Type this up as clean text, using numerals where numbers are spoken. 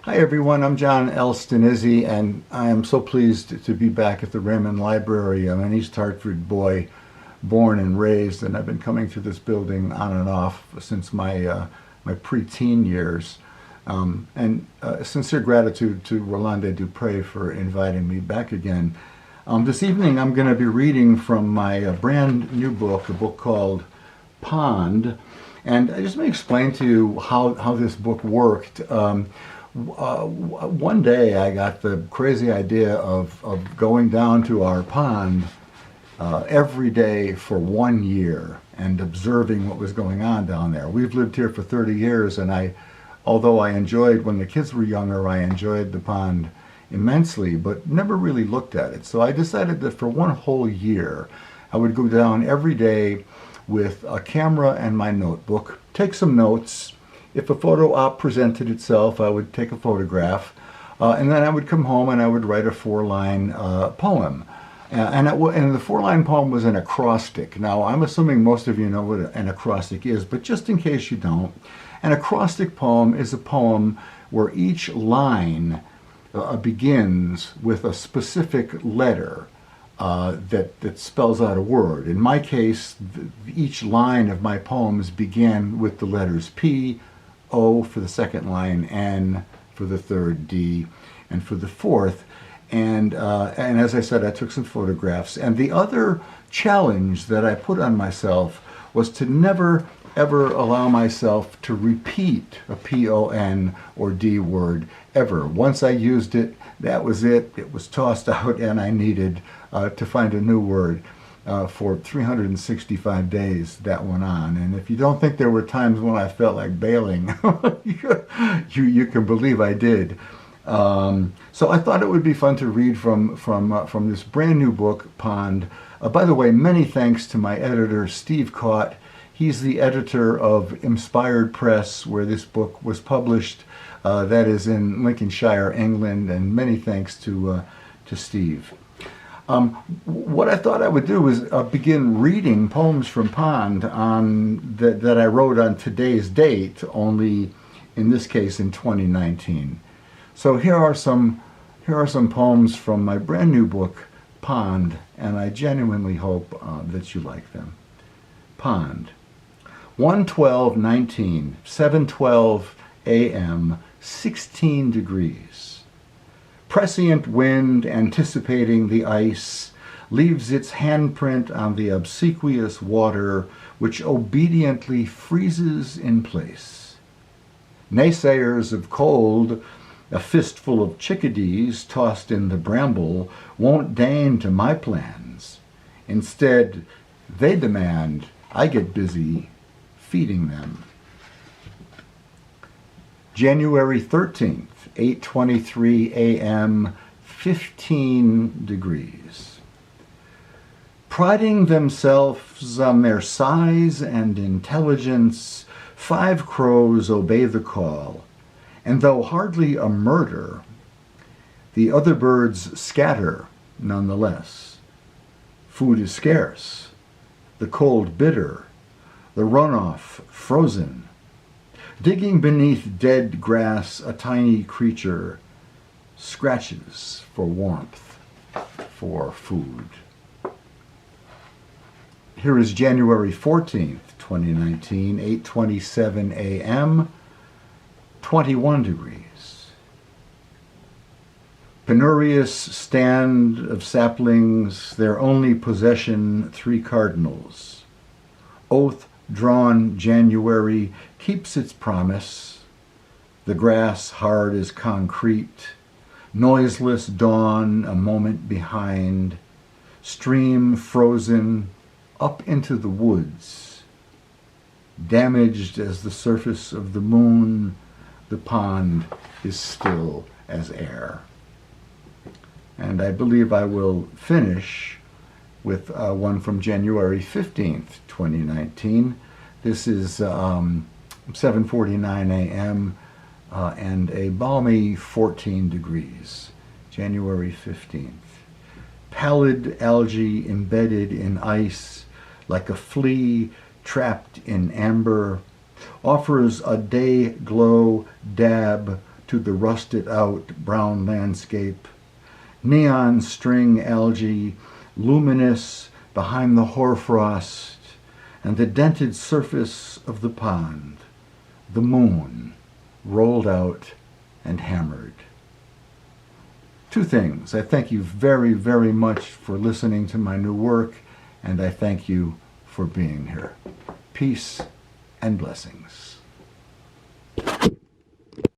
Hi everyone, I'm John L. Stanizzi, and I am so pleased to be back at the Raymond Library. I'm an East Hartford boy, born and raised, and I've been coming to this building on and off since my preteen years. Sincere gratitude to Rolande Dupre for inviting me back again. This evening I'm going to be reading from my brand new book, a book called Pond. And I just may explain to you how this book worked. One day I got the crazy idea of going down to our pond every day for 1 year and observing what was going on down there. We've lived here for 30 years, and although I enjoyed, when the kids were younger, I enjoyed the pond immensely, but never really looked at it. So I decided that for 1 whole year, I would go down every day with a camera and my notebook, take some notes. If a photo op presented itself, I would take a photograph, and then I would come home and I would write a 4-line poem. And the 4-line poem was an acrostic. Now, I'm assuming most of you know what an acrostic is, but just in case you don't, an acrostic poem is a poem where each line begins with a specific letter that spells out a word. In my case, each line of my poems began with the letters P, O for the second line, N for the third, D, and for the fourth. And as I said, I took some photographs. And the other challenge that I put on myself was to never, ever allow myself to repeat a P-O-N or D word ever. Once I used it, that was it. It was tossed out, and I needed to find a new word. For 365 days that went on. And if you don't think there were times when I felt like bailing, you can believe I did. So I thought it would be fun to read from this brand new book, Pond. By the way, many thanks to my editor, Steve Caught. He's the editor of Inspired Press, where this book was published. That is in Lincolnshire, England, and many thanks to Steve. What I thought I would do is begin reading poems from Pond that I wrote on today's date, only in this case in 2019. So here are some poems from my brand new book, Pond, and I genuinely hope that you like them. Pond. 1:12:19, 7:12 a.m., 16 degrees. Prescient wind, anticipating the ice, leaves its handprint on the obsequious water, which obediently freezes in place. Naysayers of cold, a fistful of chickadees tossed in the bramble, won't deign to my plans. Instead, they demand I get busy feeding them. January 13th, 8:23 a.m., 15 degrees. Priding themselves on their size and intelligence, 5 crows obey the call, and though hardly a murder, the other birds scatter nonetheless. Food is scarce, the cold bitter, the runoff frozen. Digging beneath dead grass, a tiny creature scratches for warmth, for food. Here is January 14th, 2019, 8:27 a.m., 21 degrees. Penurious stand of saplings, their only possession 3 cardinals. Oath drawn January keeps its promise. The grass hard as concrete. Noiseless dawn a moment behind. Stream frozen up into the woods. Damaged as the surface of the moon, the pond is still as air. And I believe I will finish with one from January 15th, 2019. This is 7:49 a.m. And a balmy 14 degrees, January 15th. Pallid algae embedded in ice, like a flea trapped in amber, offers a day glow dab to the rusted out brown landscape. Neon string algae, luminous behind the hoarfrost, and the dented surface of the pond, the moon, rolled out and hammered. Two things. I thank you very, very much for listening to my new work, and I thank you for being here. Peace and blessings.